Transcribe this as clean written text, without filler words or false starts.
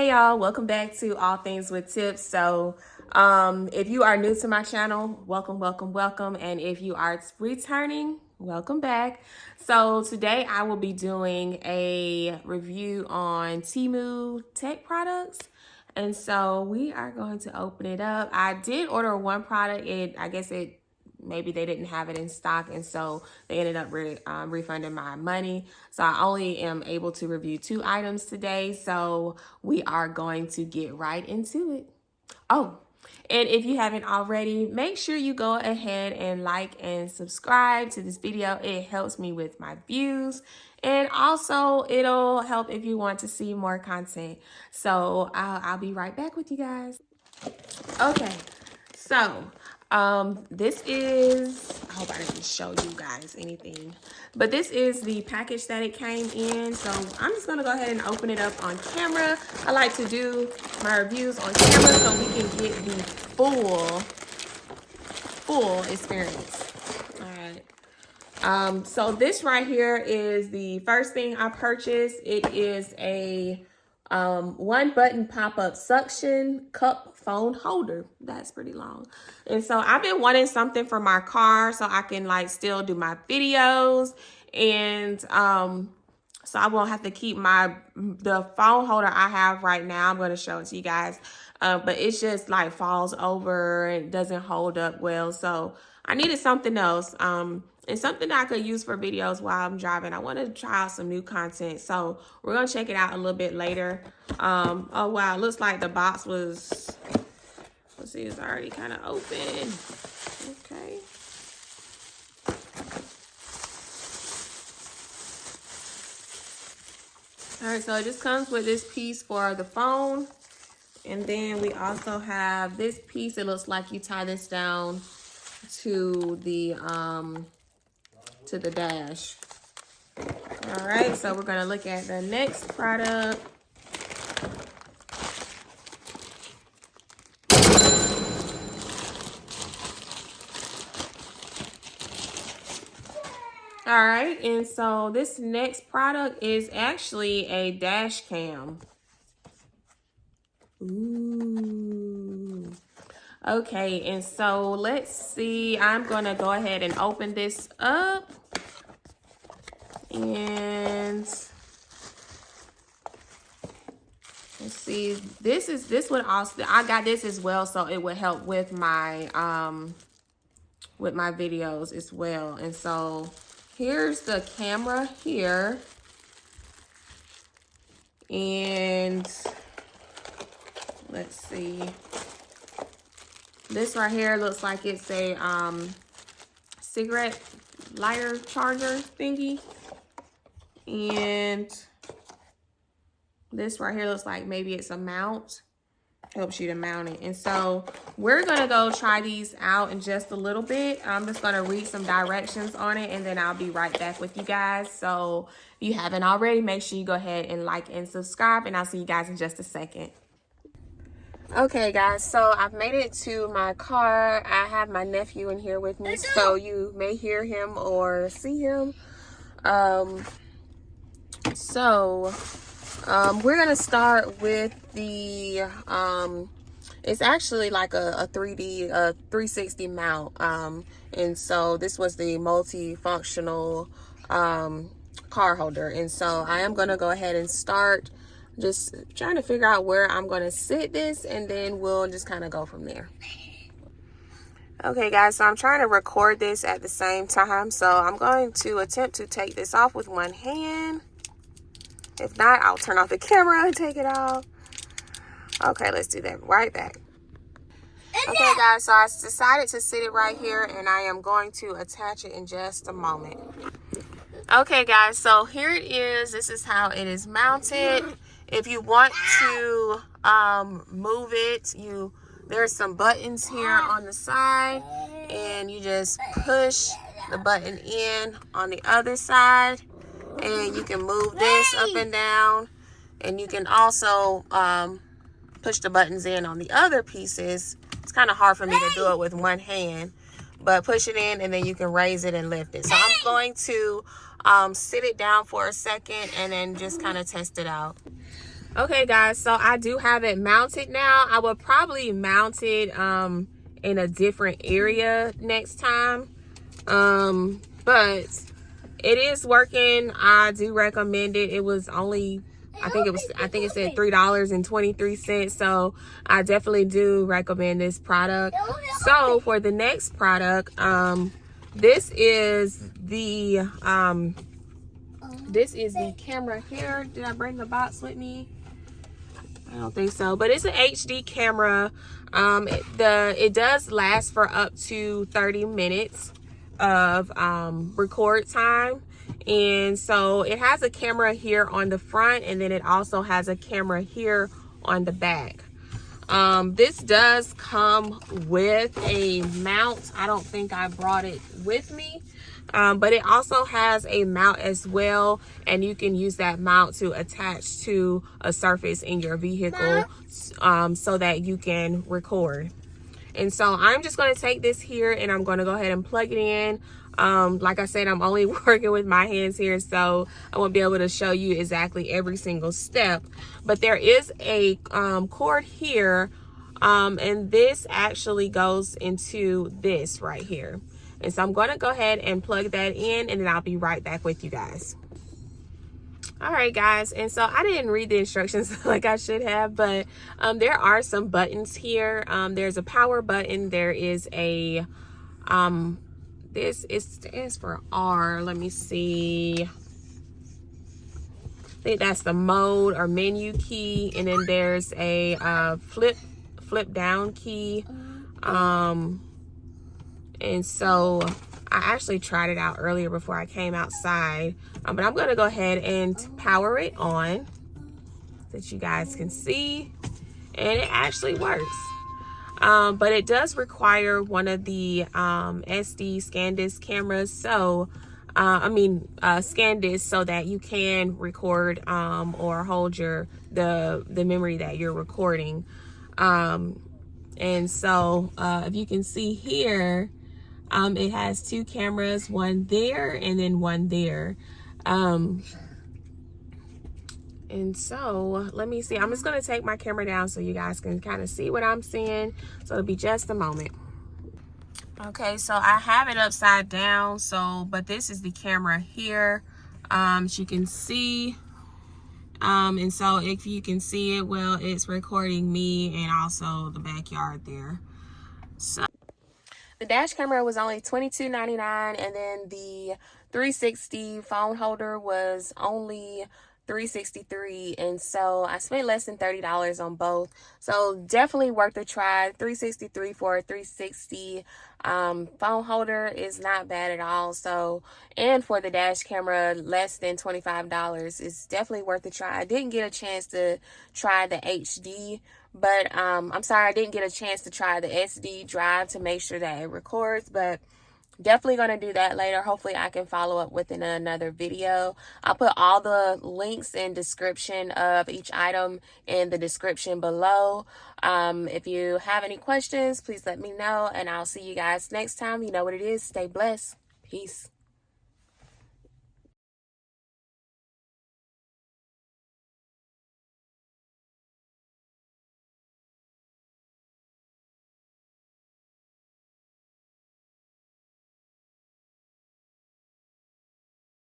y'all, welcome back to All Things with Tips. So if you are new to my channel, welcome, and if you are returning, welcome back. So today I will be doing a review on Temu tech products, and so we are going to open it up. I did order one product. Maybe they didn't have it in stock, and so they ended up refunding my money. So I only am able to review 2 items today. So we are going to get right into it. Oh, and if you haven't already, make sure you go ahead and like and subscribe to this video. It helps me with my views, and also it'll help if you want to see more content. So I'll be right back with you guys. Okay, so this is, I hope I didn't show you guys anything, but this is the package that it came in. So I'm just gonna go ahead and open it up on camera. I like to do my reviews on camera so we can get the full experience. All right. So this right here is the first thing I purchased. It is a 1-button pop-up suction cup phone holder. That's pretty long. And so I've been wanting something for my car so I can like still do my videos, and so I won't have to keep the phone holder I have right now. I'm going to show it to you guys, but it's just like falls over and doesn't hold up well. So I needed something else, and something that I could use for videos while I'm driving. I want to try out some new content, so we're gonna check it out a little bit later. Oh wow, looks like the box was, let's see, it's already kind of open. Okay. All right, so it just comes with this piece for the phone, and then we also have this piece. It looks like you tie this down to the dash. All right, so we're gonna look at the next product. All right, and so this next product is actually a dash cam. Ooh. Okay, and so let's see. I'm gonna go ahead and open this up. And let's see, this would also, I got this as well, so it would help with my videos as well. And so here's the camera here, and let's see, this right here looks like it's a cigarette lighter charger thingy. And this right here looks like maybe it's a mount. Helps you to mount it. And so we're gonna go try these out in just a little bit. I'm just gonna read some directions on it, and then I'll be right back with you guys. So if you haven't already, make sure you go ahead and like and subscribe, and I'll see you guys in just a second. Okay guys, so I've made it to my car. I have my nephew in here with me, so you may hear him or see him. So we're gonna start with the it's actually like a 360 mount, and so this was the multifunctional car holder. And so I am gonna go ahead and start just trying to figure out where I'm gonna sit this, and then we'll just kind of go from there. Okay guys, so I'm trying to record this at the same time, so I'm going to attempt to take this off with one hand. If not, I'll turn off the camera and take it off. Okay, let's do that right back. Okay guys, so I decided to sit it right here, and I am going to attach it in just a moment. Okay guys, so here it is. This is how it is mounted. If you want to move it, there's some buttons here on the side, and you just push the button in on the other side, and you can move this up and down, and you can also push the buttons in on the other pieces. It's kind of hard for me to do it with one hand, but push it in, and then you can raise it and lift it. So I'm going to sit it down for a second and then just kind of test it out. Okay guys, so I do have it mounted now. I will probably mount it in a different area next time. But it is working. I do recommend it. It was only, I think it said $3.23. So I definitely do recommend this product. So for the next product, this is the camera here. Did I bring the box with me? I don't think so, but it's an HD camera. It does last for up to 30 minutes of record time. And so it has a camera here on the front, and then it also has a camera here on the back. This does come with a mount. I don't think I brought it with me. But it also has a mount as well, and you can use that mount to attach to a surface in your vehicle so that you can record. And so I'm just going to take this here and I'm going to go ahead and plug it in. Like I said, I'm only working with my hands here, so I won't be able to show you exactly every single step. But there is a cord here, and this actually goes into this right here. And so I'm going to go ahead and plug that in, and then I'll be right back with you guys. All right, guys. And so I didn't read the instructions like I should have, but there are some buttons here. There's a power button. There is a, it stands for R. Let me see. I think that's the mode or menu key. And then there's a flip down key. And so I actually tried it out earlier before I came outside, but I'm going to go ahead and power it on so that you guys can see, and it actually works. But it does require one of the SD ScanDisk cameras, so ScanDisk, so that you can record or hold the memory that you're recording. And so if you can see here, it has two cameras, one there and then one there. And so let me see. I'm just going to take my camera down so you guys can kind of see what I'm seeing. So it'll be just a moment. Okay, so I have it upside down. But this is the camera here. As you can see. And so if you can see it well, it's recording me and also the backyard there. So the dash camera was only $22.99, and then the 360 phone holder was only $363, and so I spent less than $30 on both. So definitely worth a try. $363 for a 360 phone holder is not bad at all. So, and for the dash camera, less than $25 is definitely worth a try. I didn't get a chance to try the HD, but I'm sorry, I didn't get a chance to try the SD drive to make sure that it records, but definitely going to do that later. Hopefully I can follow up with another video. I'll put all the links and description of each item in the description below. If you have any questions, please let me know, and I'll see you guys next time. You know what it is. Stay blessed. Peace.